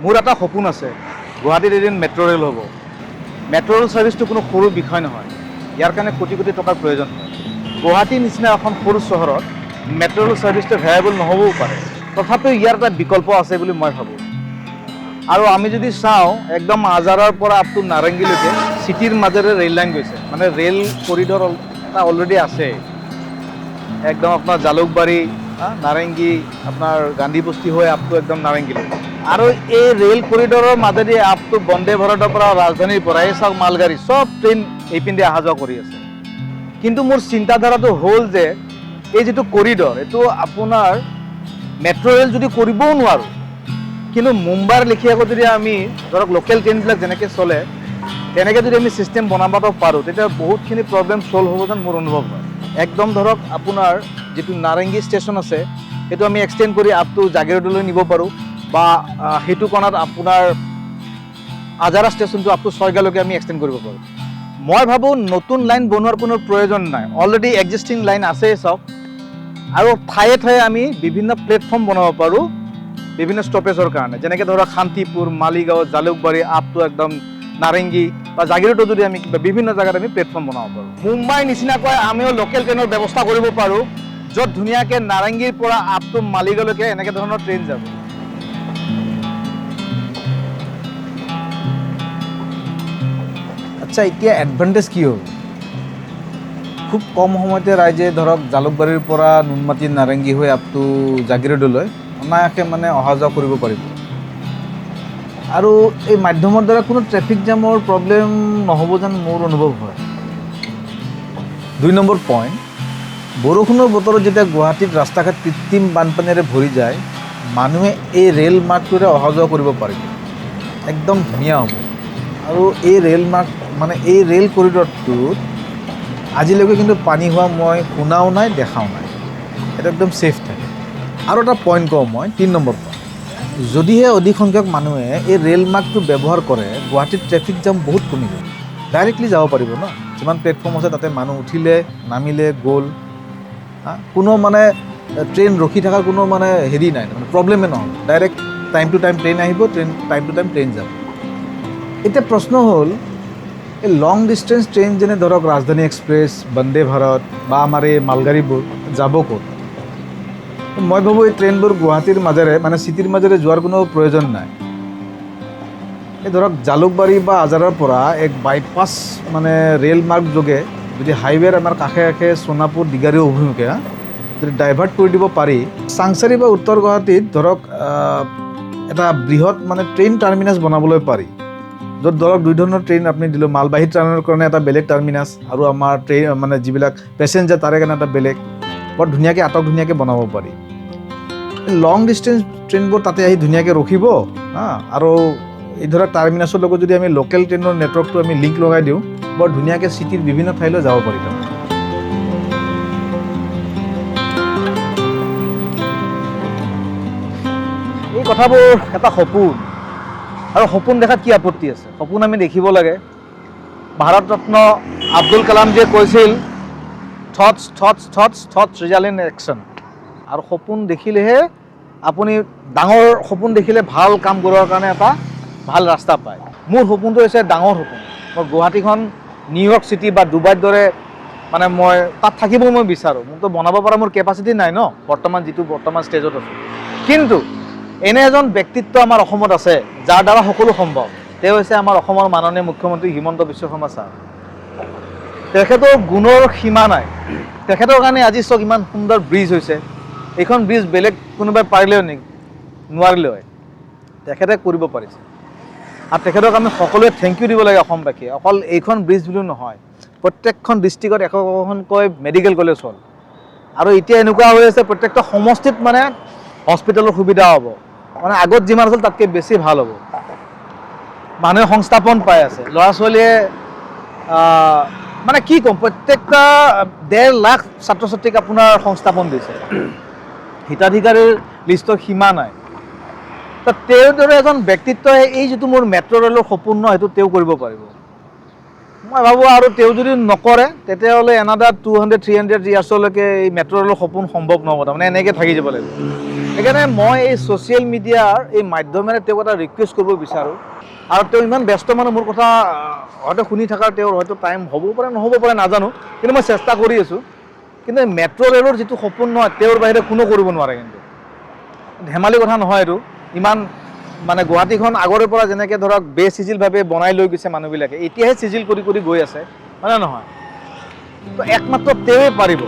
মোৰ এটা সপোন আছে গুৱাহাটীত এদিন মেট্ৰ' ৰেল হ'ব। মেট্ৰ' ৰেল ছাৰ্ভিচটো কোনো সৰু বিষয় নহয়, ইয়াৰ কাৰণে কোটি কোটি টকাৰ প্ৰয়োজন হয়। গুৱাহাটীৰ নিচিনা এখন সৰু চহৰত মেট্ৰ' ৰেল ছাৰ্ভিচটো ভেয়াবল নহ'বও পাৰে, তথাপিও ইয়াৰ এটা বিকল্প আছে বুলি মই ভাবোঁ। আৰু আমি যদি চাওঁ একদম আজাৰাৰ পৰা আপ টু নাৰেংগীলৈকে চিটিৰ মাজেৰে ৰেল লাইন গৈছে, মানে ৰেল কৰিডৰ এটা অলৰেডি আছে। একদম আপোনাৰ জালুকবাৰী, নাৰেংগী, আপোনাৰ গান্ধী বস্তি হৈ আপ টু একদম নাৰেংগীলৈ। আৰু এই ৰেল কৰিডৰৰ মাজেদি আপ টু বন্দে ভাৰতৰ পৰা ৰাজধানীৰ পৰা এই চাওক মালগাড়ী চব ট্ৰেইন এইপিনে অহা যোৱা কৰি আছে। কিন্তু মোৰ চিন্তাধাৰাটো হ'ল যে এই যিটো কৰিডৰ এইটো আপোনাৰ মেট্ৰ' ৰেল যদি কৰিবও নোৱাৰোঁ, কিন্তু মুম্বাইৰ লেখীয়াকৈ যদি আমি ধৰক লোকেল ট্ৰেইনবিলাক যেনেকৈ চলে তেনেকৈ যদি আমি ছিষ্টেম বনাব পাৰোঁ, তেতিয়া বহুতখিনি প্ৰব্লেম ছল্ভ হ'ব যেন মোৰ অনুভৱ হয়। একদম ধৰক আপোনাৰ যিটো নাৰেংগী ষ্টেচন আছে সেইটো আমি এক্সটেণ্ড কৰি আপ টু জাগিৰোডলৈ নিব পাৰোঁ, বা সেইটো কণাত আপোনাৰ আজাৰা ষ্টেচনটো আপ টু ছয়গাঁৱলৈকে আমি এক্সটেণ্ড কৰিব পাৰোঁ। মই ভাবোঁ নতুন লাইন বনোৱাৰ কোনো প্ৰয়োজন নাই, অলৰেডি এক্সিষ্টিং লাইন আছেই চাওক। আৰু ঠায়ে ঠায়ে আমি বিভিন্ন প্লেটফৰ্ম বনাব পাৰোঁ বিভিন্ন ষ্টপেজৰ কাৰণে, যেনেকৈ ধৰক শান্তিপুৰ, মালিগাঁও, জালুকবাৰী আপ টু একদম নাৰেংগী বা জাগিৰোডত যদি আমি বিভিন্ন জেগাত আমি প্লেটফৰ্ম বনাব পাৰোঁ। মুম্বাই নিচিনাকৈ আমিও লোকেল ট্ৰেইনৰ ব্যৱস্থা কৰিব পাৰোঁ, য'ত ধুনীয়াকৈ নাৰেংগীৰ পৰা আপ টু মালিগাঁৱলৈকে এনেকৈ ধৰণৰ ট্ৰেইন যাব। আচ্ছা, এতিয়া এডভান্টেজ কি হ'ল? খুব কম সময়তে ৰাইজে ধৰক জালুকবাৰীৰ পৰা নুনমাটি, নাৰেংগী হৈ আপ টু জাগিৰোডলৈ অনায়াসে মানে অহা যোৱা কৰিব পাৰিব। আৰু এই মাধ্যমৰ দ্বাৰা কোনো ট্ৰেফিক জামৰ প্ৰব্লেম নহ'ব যেন মোৰ অনুভৱ হয়। 2 নম্বৰ পইণ্ট, বৰষুণৰ বতৰত যেতিয়া গুৱাহাটীত ৰাস্তা ঘাট কৃত্ৰিম বানপানীৰে ভৰি যায়, মানুহে এই ৰেল মাৰ্গটোৰে অহা যোৱা কৰিব পাৰিব, একদম ধুনীয়া হ'ব। আৰু এই ৰেল মাৰ্গ মানে এই ৰেল কৰিডৰটোত আজিলৈকে কিন্তু পানী হোৱা মই শুনাও নাই, দেখাও নাই। এটা একদম ছেফ থাকে। আৰু এটা পইণ্ট কওঁ মই, 3 নম্বৰ পইণ্ট, যদিহে অধিক সংখ্যক মানুহে এই ৰেল মাৰ্গটো ব্যৱহাৰ কৰে, গুৱাহাটীত ট্ৰেফিক জাম বহুত কমি যাব। ডাইৰেক্টলি যাব পাৰিব ন, যিমান প্লেটফৰ্ম আছে তাতে মানুহ উঠিলে, নামিলে, গ'ল। কোনো মানে ট্ৰেইন ৰখি থকাৰ কোনো মানে হেৰি নাই, মানে প্ৰব্লেমে নহ'ব। Direct time to time train আহিব, টাইম টু টাইম ট্ৰেইন যাব। এতিয়া প্ৰশ্ন হ'ল, এই লং ডিষ্টেঞ্চ ট্ৰেইন যেনে ধৰক ৰাজধানী এক্সপ্ৰেছ, বন্দে ভাৰত বা আমাৰ এই মালগাড়ীবোৰ যাব ক'ত? মই ভাবোঁ এই ট্ৰেইনবোৰ গুৱাহাটীৰ মাজেৰে মানে চিটিৰ মাজেৰে যোৱাৰ কোনো প্ৰয়োজন নাই। এই ধৰক জালুকবাৰী বা আজাৰাৰ পৰা এক বাইপাছ মানে ৰেল মাৰ্গ যোগে যদি হাইৱেৰ আমাৰ কাষে কাষে সোণাপুৰ, দীঘাৰী অভিমুখে যদি ডাইভাৰ্ট কৰি দিব পাৰি, চাংচাৰী বা উত্তৰ গুৱাহাটীত ধৰক এটা বৃহৎ মানে ট্ৰেইন টাৰ্মিনাছ বনাবলৈ পাৰি, য'ত ধৰক 2 ধৰণৰ ট্ৰেইন আপুনি দিলোঁ, মালবাহী ট্ৰেইনৰ কাৰণে এটা বেলেগ টাৰ্মিনাছ আৰু আমাৰ ট্ৰেইন মানে যিবিলাক পেচেঞ্জাৰ তাৰে কাৰণে এটা বেলেগ, বৰ ধুনীয়াকৈ ধুনীয়াকৈ বনাব পাৰি। লং ডিষ্টেঞ্চ ট্ৰেইনবোৰ তাতে আহি ধুনীয়াকৈ ৰখিব, আৰু এই ধৰক টাৰ্মিনাছৰ লগত যদি আমি লোকেল ট্ৰেইনৰ নেটৱৰ্কটো আমি লিংক লগাই দিওঁ, বৰ ধুনীয়াকৈ চিটিৰ বিভিন্ন ঠাইলৈ যাব পাৰি। এই কথাবোৰ এটা সপোন, আৰু সপোন দেখাত কি আপত্তি আছে? সপোন আমি দেখিব লাগে। ভাৰত ৰত্ন আব্দুল কালামজীয়ে কৈছিল, thoughts thoughts thoughts thoughts result in action. আৰু সপোন দেখিলেহে আপুনি ডাঙৰ সপোন দেখিলে ভাল কাম কৰাৰ কাৰণে এটা ভাল ৰাস্তা পায়। মোৰ সপোনটো হৈছে ডাঙৰ সপোন। মই গুৱাহাটীখন নিউয়ৰ্ক চিটি বা ডুবাইৰ দৰে মানে মই তাত থাকিব মই বিচাৰোঁ। মোকতো বনাব পৰা মোৰ কেপাচিটি নাই ন, যিটো বৰ্তমান ষ্টেজত আছোঁ। কিন্তু এনে এজন ব্যক্তিত্ব আমাৰ অসমত আছে যাৰ দ্বাৰা সকলো সম্ভৱ। তেওঁ হৈছে আমাৰ অসমৰ মাননীয় মুখ্যমন্ত্ৰী হিমন্ত বিশ্ব শৰ্মা ছাৰ। তেখেতৰ গুণৰ সীমা নাই। তেখেতৰ কাৰণে আজি চাওক ইমান সুন্দৰ ব্ৰিজ হৈছে। এইখন ব্ৰিজ বেলেগ কোনোবাই পাৰিলেও নোৱাৰিলেও তেখেতে কৰিব পাৰিছে, আৰু তেখেতক আমি সকলোৱে থেংক ইউ দিব লাগে অসমবাসীয়ে। অকল এইখন ব্ৰিজ বুলিও নহয়, প্ৰত্যেকখন ডিষ্ট্ৰিক্টত এখনকৈ মেডিকেল কলেজ হ'ল, আৰু এতিয়া এনেকুৱা হৈ আছে প্ৰত্যেকটা সমষ্টিত মানে হস্পিটেলৰ সুবিধা হ'ব, মানে আগত যিমান আছিল তাতকৈ বেছি ভাল হ'ব। মানুহে সংস্থাপন পাই আছে, ল'ৰা ছোৱালীয়ে মানে কি ক'ম, প্ৰত্যেকটা 1.5 লাখ ছাত্ৰ ছাত্ৰীক আপোনাৰ সংস্থাপন দিছে। হিতাধিকাৰীৰ লিষ্টৰ সীমা নাই। তো তেওঁৰ দৰে এজন ব্যক্তিত্বই এই যিটো মোৰ মেট্ৰ' ৰেলৰ সপোন ন, সেইটো তেওঁ কৰিব পাৰিব। মই ভাবোঁ আৰু তেওঁ যদি নকৰে তেতিয়াহ'লে এনাদাৰ 200-300 ইয়াৰ্ছলৈকে এই মেট্ৰ' ৰেলৰ সপোন সম্ভৱ নহ'ব। তাৰমানে এনেকৈ থাকি যাব লাগিব। সেইকাৰণে মই এই ছ'চিয়েল মিডিয়াৰ এই মাধ্যমেৰে তেওঁক এটা ৰিকুৱেষ্ট কৰিব বিচাৰোঁ আৰু তেওঁ ইমান ব্যস্ত মানুহ মোৰ কথা হয়তো শুনি থকাৰ তেওঁৰ হয়তো টাইম হ'ব পাৰে নহ'ব পাৰে নাজানো কিন্তু মই চেষ্টা কৰি আছোঁ কিন্তু এই মেট্ৰ' ৰেলৰ যিটো সপোন নহয় তেওঁৰ বাহিৰে কোনো কৰিব নোৱাৰে কিন্তু ধেমালি কথা নহয় এইটো ইমান মানে গুৱাহাটীখন আগৰে পৰা যেনেকৈ ধৰক বেচিজিলভাৱে বনাই লৈ গৈছে মানুহবিলাকে এতিয়াহে চিজিল কৰি কৰি গৈ আছে হয়নে নহয় তো একমাত্ৰ তেওঁৱে পাৰিব